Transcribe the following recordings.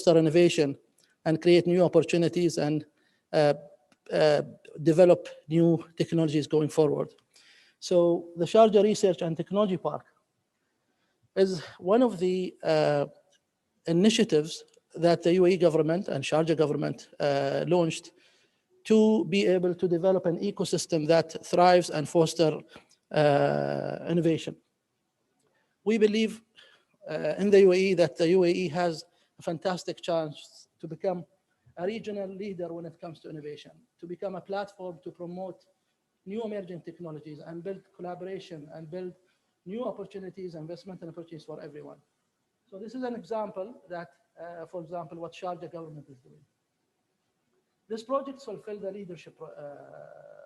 innovation and create new opportunities and develop new technologies going forward. So the Sharjah Research and Technology Park is one of the initiatives that the UAE government and Sharjah government launched to be able to develop an ecosystem that thrives and foster innovation. We believe in the UAE that the UAE has a fantastic chance to become a regional leader when it comes to innovation, to become a platform to promote new emerging technologies and build collaboration and build new opportunities, investment and opportunities for everyone. So this is an example that, for example, what Sharjah government is doing. This project fulfill the leadership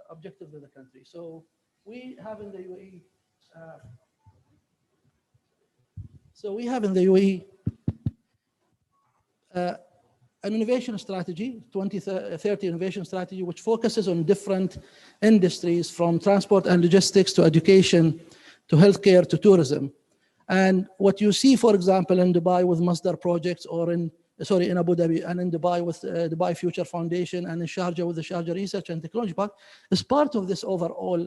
objectives of the country. So we have in the UAE, an innovation strategy, 2030 innovation strategy, which focuses on different industries from transport and logistics to education, to healthcare, to tourism. And what you see, for example, in Dubai with Masdar projects, or in Abu Dhabi, and in Dubai with Dubai Future Foundation, and in Sharjah with the Sharjah Research and Technology Park, is part of this overall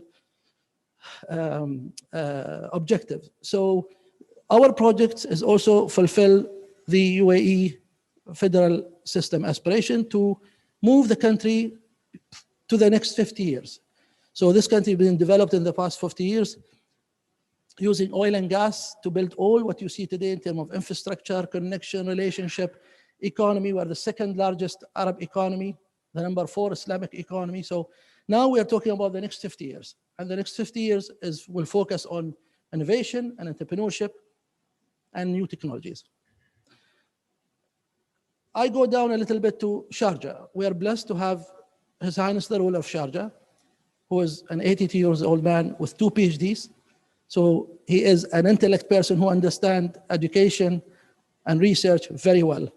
objective. So our project is also fulfill the UAE federal system aspiration to move the country to the next 50 years. So this country has been developed in the past 50 years using oil and gas to build all what you see today in terms of infrastructure, connection, relationship, economy. We are the second largest Arab economy, the number 4 Islamic economy. So now we are talking about the next 50 years. And the next 50 years will focus on innovation and entrepreneurship and new technologies. I go down a little bit to Sharjah. We are blessed to have His Highness the ruler of Sharjah, who is an 82-year-old man with 2 PhDs. So he is an intellect person who understands education and research very well,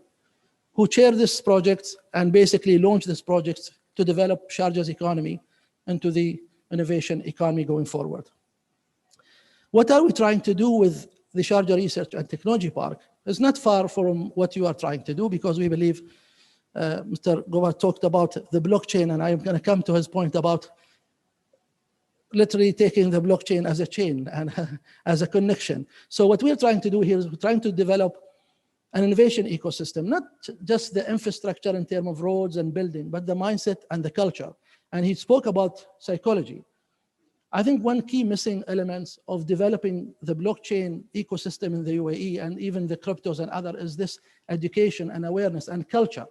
who chaired this project and basically launched this project to develop Sharjah's economy into the innovation economy going forward. What are we trying to do with the Sharjah Research and Technology Park? It's not far from what you are trying to do, because we believe Mr. Gowar talked about the blockchain, and I'm going to come to his point about literally taking the blockchain as a chain and as a connection. So what we're trying to do here is we're trying to develop an innovation ecosystem, not just the infrastructure in terms of roads and building, but the mindset and the culture. And he spoke about psychology. I think one key missing elements of developing the blockchain ecosystem in the UAE and even the cryptos and other is this education and awareness and culture.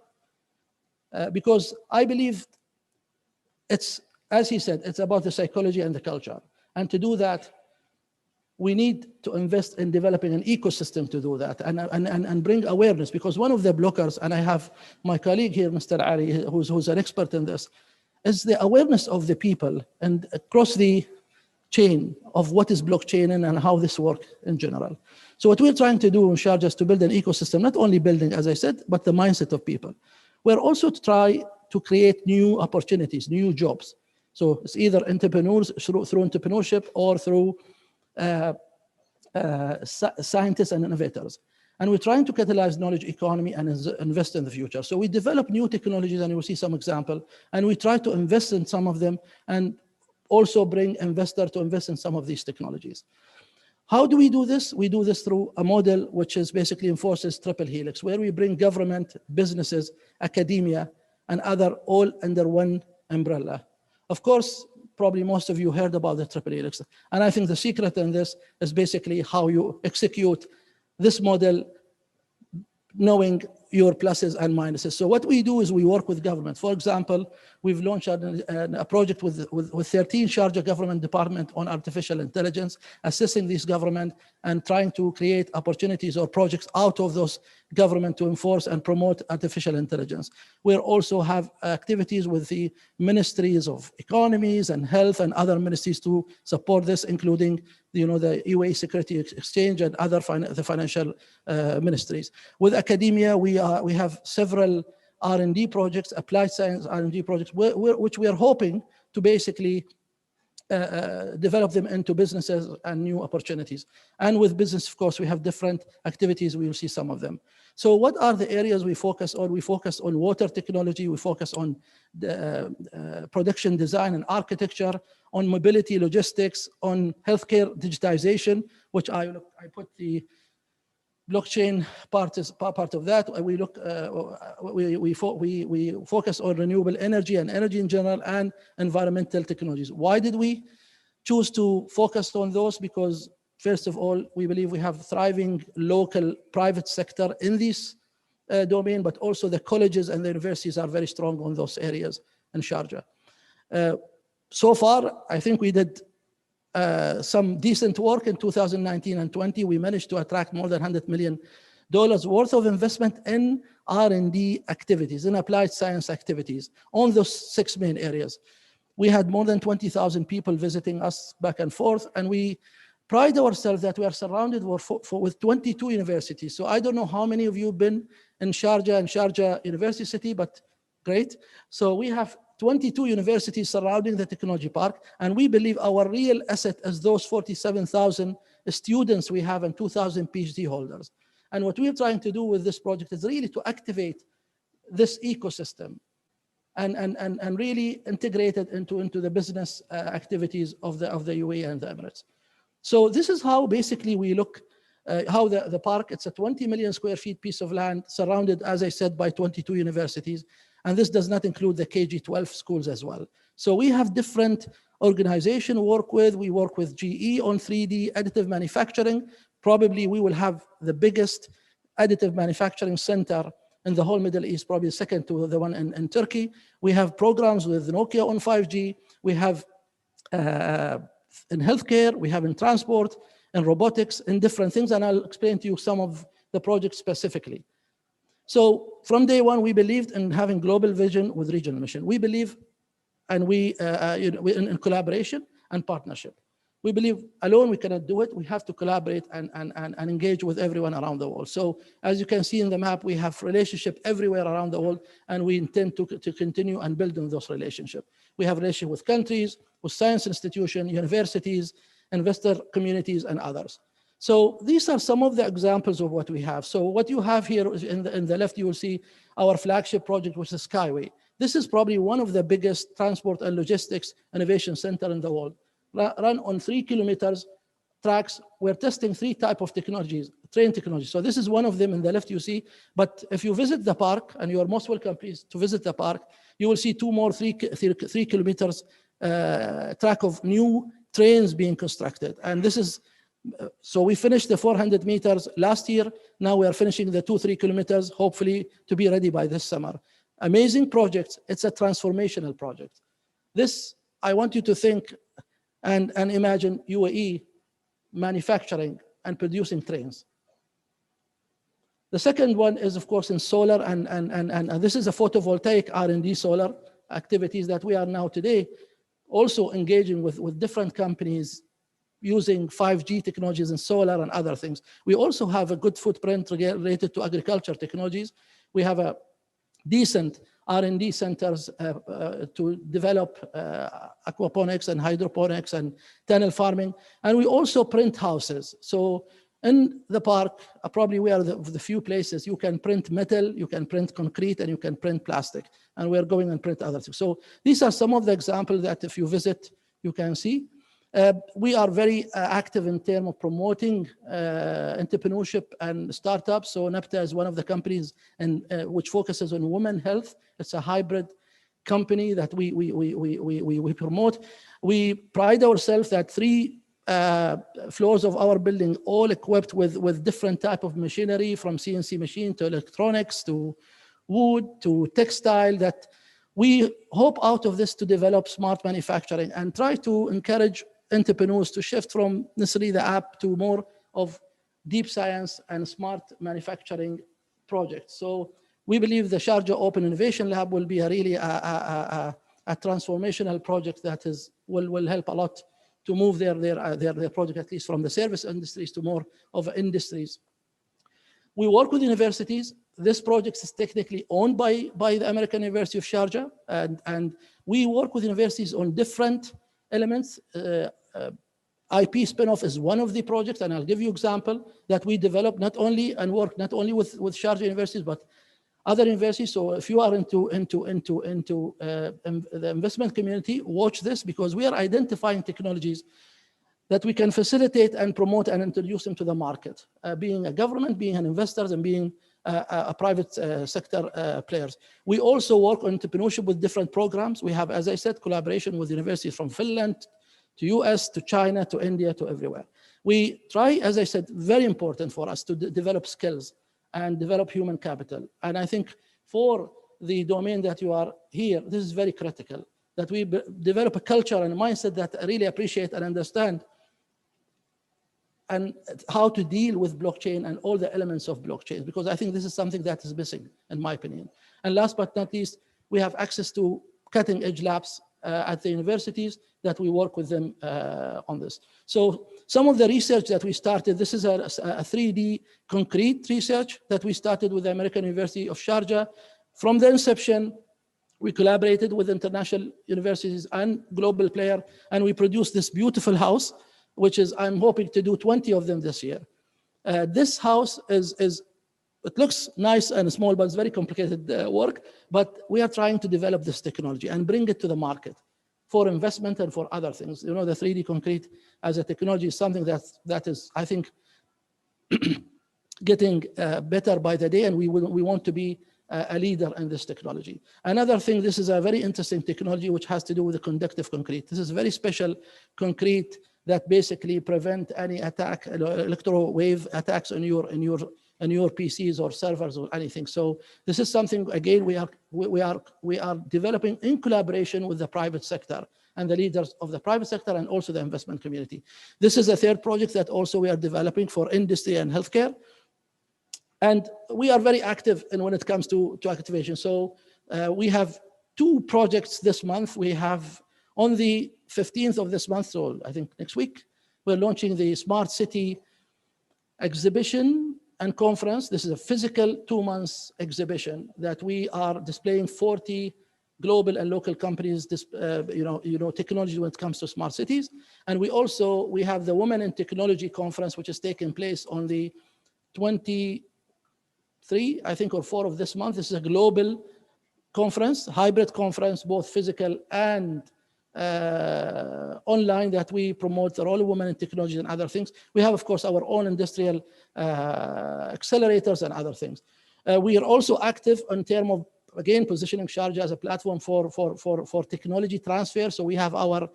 Because I believe it's, as he said, it's about the psychology and the culture. And to do that, we need to invest in developing an ecosystem to do that and bring awareness. Because one of the blockers, and I have my colleague here, Mr. Ali, who's an expert in this, is the awareness of the people and across the chain of what is blockchain and how this works in general. So what we're trying to do in Sharjah is to build an ecosystem, not only building, as I said, but the mindset of people. We're also to try to create new opportunities, new jobs. So it's either entrepreneurs through entrepreneurship or through scientists and innovators. And we're trying to catalyze knowledge economy and invest in the future. So we develop new technologies, and you will see some example, and we try to invest in some of them and also bring investors to invest in some of these technologies. How do we do this? We do this through a model which is basically enforces triple helix, where we bring government, businesses, academia, and other all under one umbrella. Of course, probably most of you heard about the triple helix. And I think the secret in this is basically how you execute this model, knowing your pluses and minuses. So what we do is we work with government. For example, we've launched a project with 13 Sharjah government departments on artificial intelligence, assessing these government and trying to create opportunities or projects out of those government to enforce and promote artificial intelligence. We also have activities with the ministries of economies and health and other ministries to support this, including the UAE Security Exchange and other the financial ministries. With academia, we have several R&D projects, applied science R&D projects, which we are hoping to basically develop them into businesses and new opportunities. And with business, of course, we have different activities. We will see some of them. So what are the areas we focus on? We focus on water technology, we focus on the production design and architecture, on mobility logistics, on healthcare digitization, which I put the blockchain part of that. We focus on renewable energy and energy in general and environmental technologies. Why did we choose to focus on those? Because first of all, we believe we have thriving local private sector in this domain, but also the colleges and the universities are very strong on those areas in Sharjah. So far, I think we did some decent work in 2019 and 20. We managed to attract more than $100 million worth of investment in R&D activities, in applied science activities on those 6 main areas. We had more than 20,000 people visiting us back and forth, and we pride ourselves that we are surrounded with 22 universities. So I don't know how many of you have been in Sharjah and Sharjah University City, but great. So we have 22 universities surrounding the technology park, and we believe our real asset is those 47,000 students we have and 2,000 PhD holders. And what we're trying to do with this project is really to activate this ecosystem and really integrate it into the business activities of the UAE and the Emirates. So this is how basically we look, how the park, it's a 20 million square feet piece of land surrounded, as I said, by 22 universities. And this does not include the KG-12 schools as well. So we have different organizations work with. We work with GE on 3D additive manufacturing. Probably we will have the biggest additive manufacturing center in the whole Middle East, probably second to the one in Turkey. We have programs with Nokia on 5G. We have in healthcare, we have in transport, in robotics, in different things. And I'll explain to you some of the projects specifically. So from day one, we believed in having global vision with regional mission. We believe, and we in collaboration and partnership. We believe alone we cannot do it. We have to collaborate and engage with everyone around the world. So as you can see in the map, we have relationship everywhere around the world, and we intend to continue and build on those relationships. We have relationship with countries, with science institutions, universities, investor communities, and others. So these are some of the examples of what we have. So what you have here is in the left, you will see our flagship project, which is Skyway. This is probably one of the biggest transport and logistics innovation center in the world. Run on 3 kilometers tracks. We're testing 3 types of technologies, train technology. So this is one of them in the left you see. But if you visit the park, and you are most welcome, please, to visit the park, you will see 2 more 3 kilometers track of new trains being constructed. And this is, so we finished the 400 meters last year. Now we are finishing the 2-3 kilometers, hopefully to be ready by this summer. Amazing project. It's a transformational project. This, I want you to think and imagine UAE manufacturing and producing trains. The second one is, of course, in solar, and this is a photovoltaic R&D solar activities that we are now today also engaging with different companies using 5G technologies and solar and other things. We also have a good footprint related to agriculture technologies. We have a decent R&D centers to develop aquaponics and hydroponics and tunnel farming. And we also print houses. So in the park, probably we are the few places you can print metal, you can print concrete, and you can print plastic. And we're going and print other things. So these are some of the examples that if you visit, you can see. We are very active in terms of promoting entrepreneurship and startups. So NAPTA is one of the companies which focuses on women health. It's a hybrid company that we promote. We pride ourselves that 3 floors of our building all equipped with different type of machinery, from CNC machine to electronics to wood to textile, that we hope out of this to develop smart manufacturing and try to encourage entrepreneurs to shift from necessarily the app to more of deep science and smart manufacturing projects. So we believe the Sharjah Open Innovation Lab will be really a transformational project that will help a lot to move their project, at least from the service industries to more of industries. We work with universities. This project is technically owned by the American University of Sharjah, and we work with universities on different elements. IP spin-off is one of the projects, and I'll give you example that we develop not only and work not only with Sharjah universities, but other universities. So if you are into the investment community, watch this, because we are identifying technologies that we can facilitate and promote and introduce them to the market, being a government, being an investors, and being a private sector players. We also work on entrepreneurship with different programs. We have, as I said, collaboration with universities from Finland to US, to China, to India, to everywhere. We try, as I said, very important for us to develop skills and develop human capital. And I think for the domain that you are here, this is very critical, that we develop a culture and a mindset that really appreciate and understand and how to deal with blockchain and all the elements of blockchain, because I think this is something that is missing, in my opinion. And last but not least, we have access to cutting edge labs at the universities that we work with them on this. So some of the research that we started, this is a 3D concrete research that we started with the American University of Sharjah. From the inception, we collaborated with international universities and global player, and we produced this beautiful house, which is, I'm hoping to do 20 of them this year. This house it looks nice and small, but it's very complicated work. But we are trying to develop this technology and bring it to the market for investment and for other things. You know, the 3D concrete as a technology is something that is, I think, getting better by the day, and we want to be a leader in this technology. Another thing, this is a very interesting technology which has to do with the conductive concrete. This is very special concrete that basically prevent any attack, electro wave attacks on your PCs or servers or anything. So this is something, again, we are developing in collaboration with the private sector and the leaders of the private sector and also the investment community. This is a third project that also we are developing for industry and healthcare. And we are very active in when it comes to activation. So we have 2 projects this month. We have on the 15th of this month, so I think next week, we're launching the Smart City exhibition and conference. This is a physical 2-month exhibition that we are displaying 40 global and local companies, technology when it comes to smart cities. And we have the Women in Technology conference, which is taking place on the 23, I think, or 4 of this month. This is a global conference, hybrid conference, both physical and online, that we promote the role of women in technology and other things. We have, of course, our own industrial accelerators and other things. We are also active in terms of, again, positioning Sharjah as a platform for technology transfer. So we have our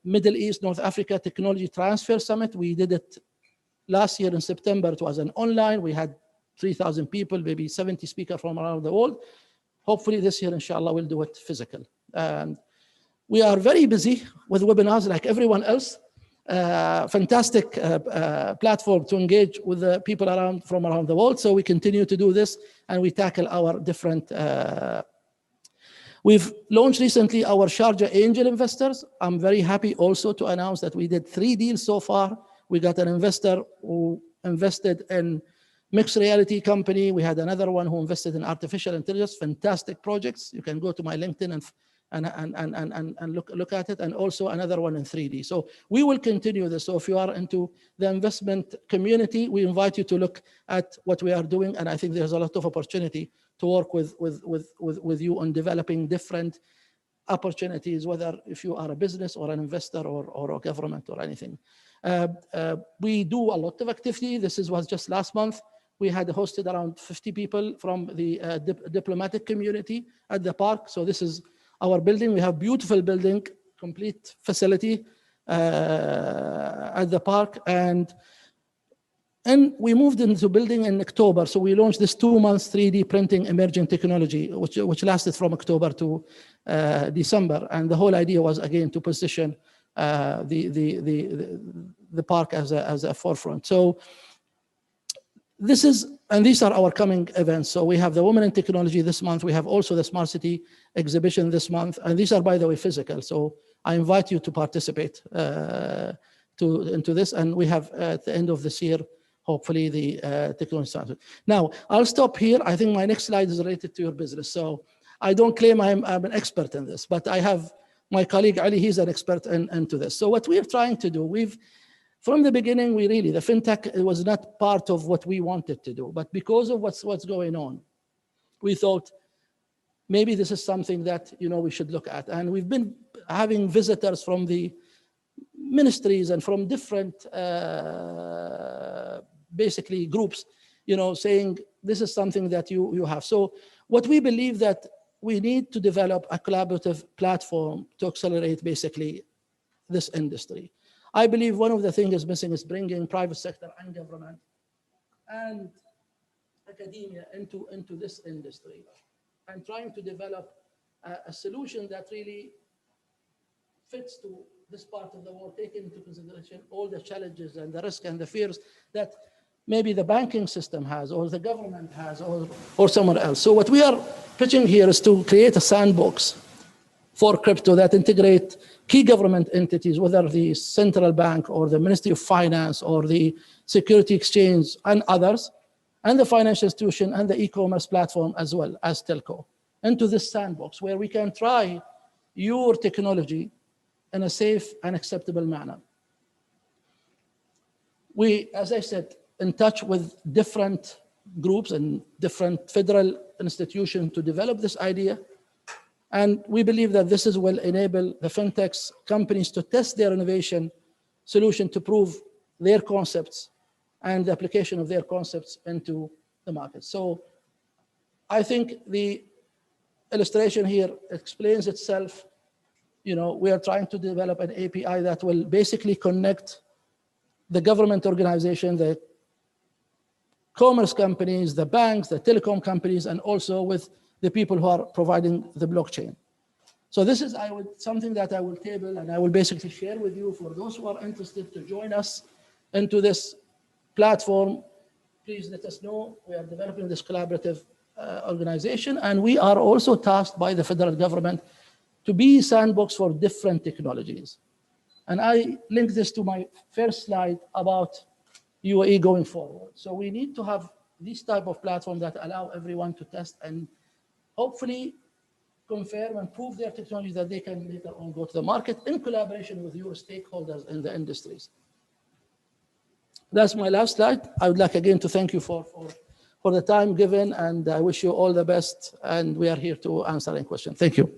Middle East, North Africa Technology Transfer Summit. We did it last year in September. It was an online. We had 3,000 people, maybe 70 speakers from around the world. Hopefully this year, inshallah, we'll do it physical. We are very busy with webinars like everyone else. Fantastic platform to engage with the people from around the world. So we continue to do this, and we tackle our different. We've launched recently our Sharjah Angel Investors. I'm very happy also to announce that we did 3 deals so far. We got an investor who invested in mixed reality company. We had another one who invested in artificial intelligence. Fantastic projects. You can go to my LinkedIn and look at it, and also another one in 3D. So we will continue this. So if you are into the investment community, we invite you to look at what we are doing, and I think there's a lot of opportunity to work with you on developing different opportunities, whether if you are a business or an investor or a government or anything. We do a lot of activity. This was just last month. We had hosted around 50 people from the diplomatic community at the park. So this is our building. We have beautiful building, complete facility at the park. And we moved into building in October. So we launched this 2-month 3D printing emerging technology, which lasted from October to December. And the whole idea was, again, to position the park as a forefront. So these are our coming events. So we have the Women in Technology this month. We have also the Smart City exhibition this month. And these are, by the way, physical. So I invite you to participate into this. And we have, at the end of this year, hopefully the technology summit. Now, I'll stop here. I think my next slide is related to your business. So I don't claim I'm an expert in this, but I have my colleague Ali, he's an expert into this. So what we're trying to do, from the beginning, the fintech was not part of what we wanted to do, but because of what's going on, we thought maybe this is something that we should look at. And we've been having visitors from the ministries and from different basically groups, saying this is something that you have. So what we believe that we need to develop a collaborative platform to accelerate basically this industry. I believe one of the things is missing is bringing private sector and government and academia into this industry and trying to develop a solution that really fits to this part of the world, taking into consideration all the challenges and the risk and the fears that maybe the banking system has, or the government has, or somewhere else. So what we are pitching here is to create a sandbox for crypto that integrate key government entities, whether the central bank or the Ministry of Finance or the Security Exchange and others, and the financial institution and the e-commerce platform as well as telco, into this sandbox where we can try your technology in a safe and acceptable manner. We, as I said, in touch with different groups and different federal institutions to develop this idea. And we believe that this will enable the fintechs companies to test their innovation solution to prove their concepts and the application of their concepts into the market. So I think the illustration here explains itself. We are trying to develop an API that will basically connect the government organization, the commerce companies, the banks, the telecom companies, and also with the people who are providing the blockchain. So this is something that I will table and I will basically share with you for those who are interested to join us into this platform. Please let us know. We are developing this collaborative organization, and we are also tasked by the federal government to be sandbox for different technologies. And I link this to my first slide about UAE going forward. So we need to have this type of platform that allow everyone to test and hopefully confirm and prove their technology that they can later on go to the market in collaboration with your stakeholders in the industries. That's my last slide. I would like again to thank you for the time given, and I wish you all the best, and we are here to answer any question. Thank you.